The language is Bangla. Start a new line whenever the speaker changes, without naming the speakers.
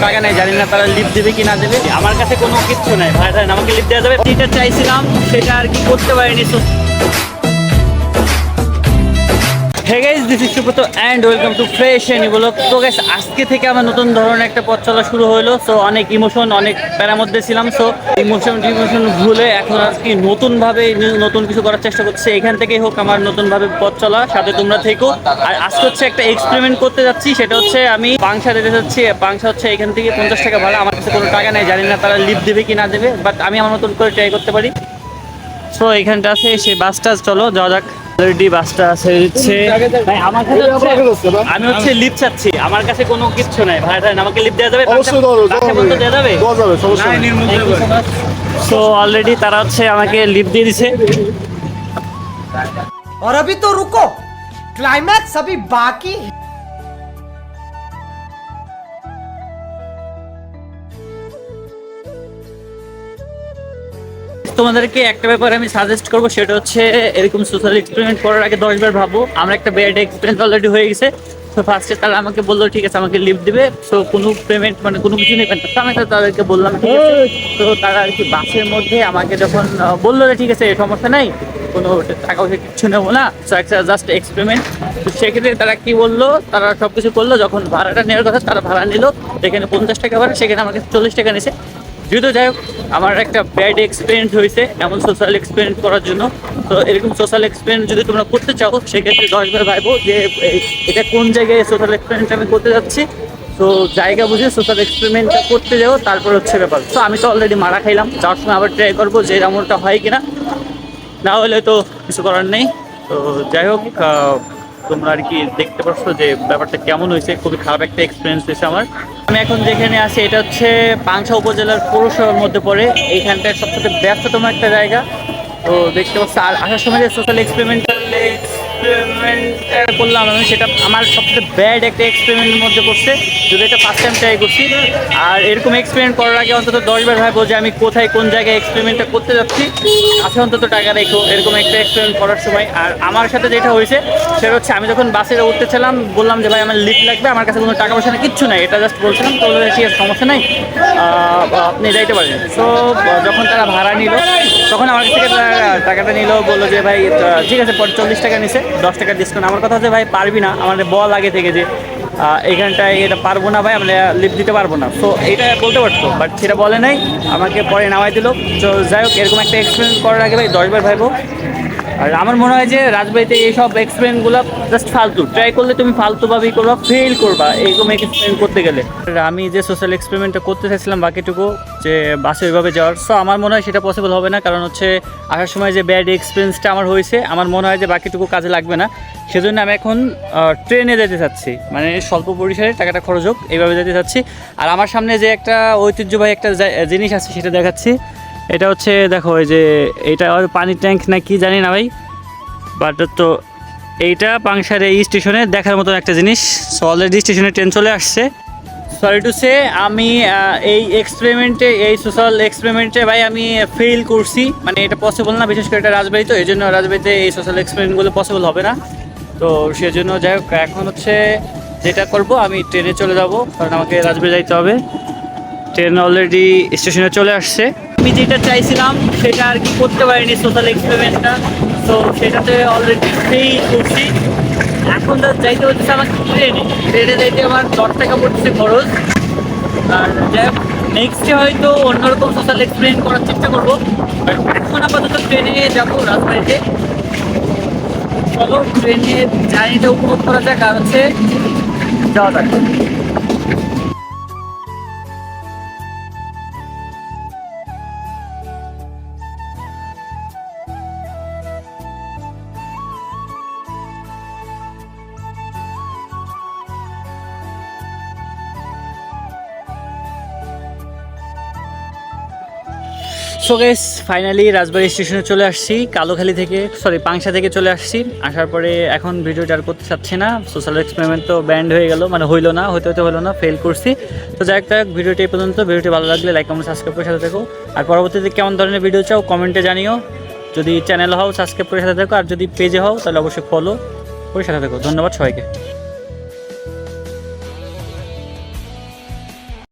টাকা নেই, জানি না তারা লিফট দেবে কি না দেবে। আমার কাছে কোনো কিচ্ছু নাই ভাই, আমাকে লিফট দেওয়া যাবে, যেটা চাইছিলাম সেটা আর কি করতে পারিনি। Hey guys, this is Subrata and welcome to Fresh and Vlog. তো গাইস আজকে থেকে আমার নতুন ধরনের একটা পথ চলা শুরু হলো। সো অনেক ইমোশন, অনেক প্যারার মধ্যে ছিলাম। সো ইমোশন ভুলে এখন আজকে নতুনভাবে নতুন কিছু করার চেষ্টা করছি। এখান থেকেই হোক আমার নতুনভাবে পথ চলা, সাথে তোমরা থেকো। আর আজকে হচ্ছে একটা এক্সপেরিমেন্ট করতে যাচ্ছি, সেটা হচ্ছে আমি পাংশা দিতে যাচ্ছি। পাংশা হচ্ছে এখান থেকে 50 টাকা ভাড়া। আমার কাছে কোনো টাকা নেই, জানি না তারা লিফট দেবে কি না দেবে, বাট আমি আমার মতন করে ট্রাই করতে পারি। সো এখানটা আছে সেই বাসটা, চলো যাওয়া যাক। অলরেডি বাসটা ছেড়ে দিচ্ছে ভাই। আমার কাছে আমি হচ্ছে লিফট চাচ্ছি, আমার কাছে কোনো কিচ্ছু নাই ভাই, আমাকে লিফট দেওয়া যাবে? দেওয়া যাবে। সো অলরেডি তারা হচ্ছে আমাকে লিফট দিয়ে দিছে।
और अभी तो रुको, क्लाइमैक्स अभी बाकी है।
তোমাদেরকে একটা ব্যাপার আমি সাজেস্ট করবো, সেটা হচ্ছে এরকম সোশ্যাল এক্সপেরিমেন্ট করার আগে 10 বার ভাবো। আমার একটা ব্যাড এক্সপিরিয়েন্স অলরেডি হয়ে গেছে। তো ফার্স্টে তারা আমাকে বললো ঠিক আছে আমাকে লিফট দিবে, সো কোনো পেমেন্ট মানে কোনো কিছু নেবেন না। তো আমি তাদেরকে বললাম ঠিক আছে। তো তারা আর কি বাসের মধ্যে আমাকে যখন বললো যে ঠিক আছে সমস্যা নাই, কোনো টাকা পয়সা কিচ্ছু নেবো না, সো একটা জাস্ট এক্সপেরিমেন্ট। তো সেক্ষেত্রে তারা কি বললো, তারা সব কিছু করলো। যখন ভাড়াটা নেওয়ার কথা তারা ভাড়া নিল, যেখানে 50 টাকা ভাড়া সেখানে আমাকে 40 টাকা নিছে। যেহেতু যাই হোক আমার একটা ব্যাড এক্সপিরিয়েন্স হয়েছে এমন সোশ্যাল এক্সপিরিয়েন্স করার জন্য। তো এরকম সোশ্যাল এক্সপিরিয়েন্স যদি তোমরা করতে চাও, সেক্ষেত্রে 10 বার ভাবো যে এটা কোন জায়গায় সোশ্যাল এক্সপিরিয়েন্স আমি করতে যাচ্ছি। তো জায়গা বুঝে সোশ্যাল এক্সপেরিমেন্টটা করতে যাও, তারপর হচ্ছে ব্যাপার। তো আমি তো অলরেডি মারা খাইলাম, যাওয়ার সময় আবার ট্রাই করবো যে এমনটা হয় কিনা, না হলে তো কিছু করার নেই। তো যাই হোক তোমরা আর কি দেখতে পাচ্ছ যে ব্যাপারটা কেমন হয়েছে। খুবই খারাপ একটা এক্সপিরিয়েন্স হয়েছে আমার। আমি এখন যেখানে আছি এটা হচ্ছে পাংশা উপজেলার পৌরসভার মধ্যে পড়ে। এইখানটায় সবচেয়ে ব্যস্ততম একটা জায়গা। তো দেখতে পাচ্ছি আর আসার সময় যে সোশ্যাল এক্সপেরিমেন্ট করলাম আমি, সেটা আমার সবচেয়ে ব্যাড একটা এক্সপেরিমেন্টের মধ্যে পড়ছে। যদি এটা ফার্স্ট টাইম ট্রাই করছি, আর এরকম এক্সপেরিমেন্ট করার আগে অন্তত 10 বার ভাবো যে আমি কোথায় কোন জায়গায় এক্সপেরিমেন্টটা করতে যাচ্ছি। কাছে অন্তত টাকা রেখো এরকম একটা এক্সপেরিমেন্ট করার সময়। আর আমার সাথে যেটা হয়েছে সেটা হচ্ছে আমি যখন বাসে উঠতেছিলাম বললাম যে ভাই আমার লিফট লাগবে, আমার কাছে কোনো টাকা পয়সা কিচ্ছু নাই, এটা জাস্ট বলছিলাম। তো বললো ঠিক আছে সমস্যা নাই, আপনি যাইতে পারেন। সো যখন তারা ভাড়া নিল তখন আমার কাছ থেকে টাকাটা নিল, বললো যে ভাই ঠিক আছে, পরে 40 টাকা নিছে, 10 টাকা ডিসকাউন্ট। আমার কথা হচ্ছে ভাই পারবি না, আমাদের বল আগে থেকে যে এইখানটায় এটা পারবো না ভাই, আমরা লিফট দিতে পারবো না। সো এইটা বলতে পারতো, বাট সেটা বলে নাই, আমাকে পরে নামাই দিল। তো যাই হোক এরকম একটা এক্সপিরিয়েন্স করার আগে ভাই 10 বার ভাইবো। আর আমার মনে হয় যে রাজবাড়িতে এইসব এক্সপেরিমেন্টগুলো জাস্ট ফালতু। ট্রাই করলে তুমি ফালতুভাবেই করবা, ফেল করবা এরকম এক্সপেরিমেন্ট করতে গেলে। আমি যে সোশ্যাল এক্সপেরিমেন্টটা করতে চাইছিলাম বাকিটুকু, যে বাসে ওইভাবে যাওয়ার, সো আমার মনে হয় সেটা পসিবল হবে না। কারণ হচ্ছে আসার সময় যে ব্যাড এক্সপিরিয়েন্সটা আমার হয়েছে, আমার মনে হয় যে বাকিটুকু কাজে লাগবে না। সেজন্য আমি এখন ট্রেনে যেতে চাচ্ছি, মানে স্বল্প পরিসরে টাকাটা খরচ হোক এইভাবে যেতে চাচ্ছি। আর আমার সামনে যে একটা ঐতিহ্যবাহী একটা জিনিস আছে সেটা দেখাচ্ছি। এটা হচ্ছে দেখো, এই যে এটা পানির ট্যাঙ্ক না কি জানি না ভাই, বাট তো এইটা পাংশার এই স্টেশনে দেখার মতো একটা জিনিস। সো অলরেডি স্টেশনে ট্রেন চলে আসছে। সরি টু সে আমি এই এক্সপেরিমেন্টে, এই সোশ্যাল এক্সপেরিমেন্টে ভাই আমি ফেল করছি। মানে এটা পসিবল না, বিশেষ করে এটা রাজবাড়ি, তো এই জন্য রাজবাড়িতে এই সোশ্যাল এক্সপেরিমেন্টগুলো পসিবল হবে না। তো সেজন্য যাই হোক এখন হচ্ছে যেটা করব, আমি ট্রেনে চলে যাব, কারণ আমাকে রাজবাড়ি যাইতে হবে। ট্রেন অলরেডি স্টেশনে চলে আসছে। আমি যেটা চাইছিলাম সেটা আর কি করতে পারিনি সোশ্যাল এক্সপেরিমেন্টটা। তো সেটাতে অলরেডি ফেল করছি। এখন যাইতে হচ্ছে আমাকে ট্রেনে যাইতে আমার 10 টাকা পড়তেছে খরচ। আর যাই হোক নেক্সটে হয়তো অন্যরকম সোশ্যাল এক্সপেরিমেন্ট করার চেষ্টা করবো। এখন আপাতত ট্রেনে যাবো রাজবাড়িতে। চলো ট্রেনে জার্নিটা উপভোগ করা যাক, আর হচ্ছে যাওয়া যাক। সো গাইস ফাইনালি রাজবাড়ি স্টেশনে চলে আসছি, কালোখালী থেকে, সরি পাংশা থেকে চলে আসছি। আসার পরে এখন ভিডিওটা আর করতে চাচ্ছি না, সোশ্যাল এক্সপেরিমেন্ট তো ব্যান্ড হয়ে গেল, মানে হইলো না, হতে হলো না, ফেল করছি। তো যাই হোক ভিডিওটি এই পর্যন্ত। ভিডিওটি ভালো লাগলে লাইক কমেন্ট সাবস্ক্রাইব করে সাথে থাকো। আর পরবর্তীতে কেমন ধরনের ভিডিও চাও কমেন্টে জানিও। যদি চ্যানেল হও সাবস্ক্রাইব করে সাথে থাকো, আর যদি পেজে হও তাহলে অবশ্যই ফলো করে সাথে থাকো। ধন্যবাদ সবাইকে।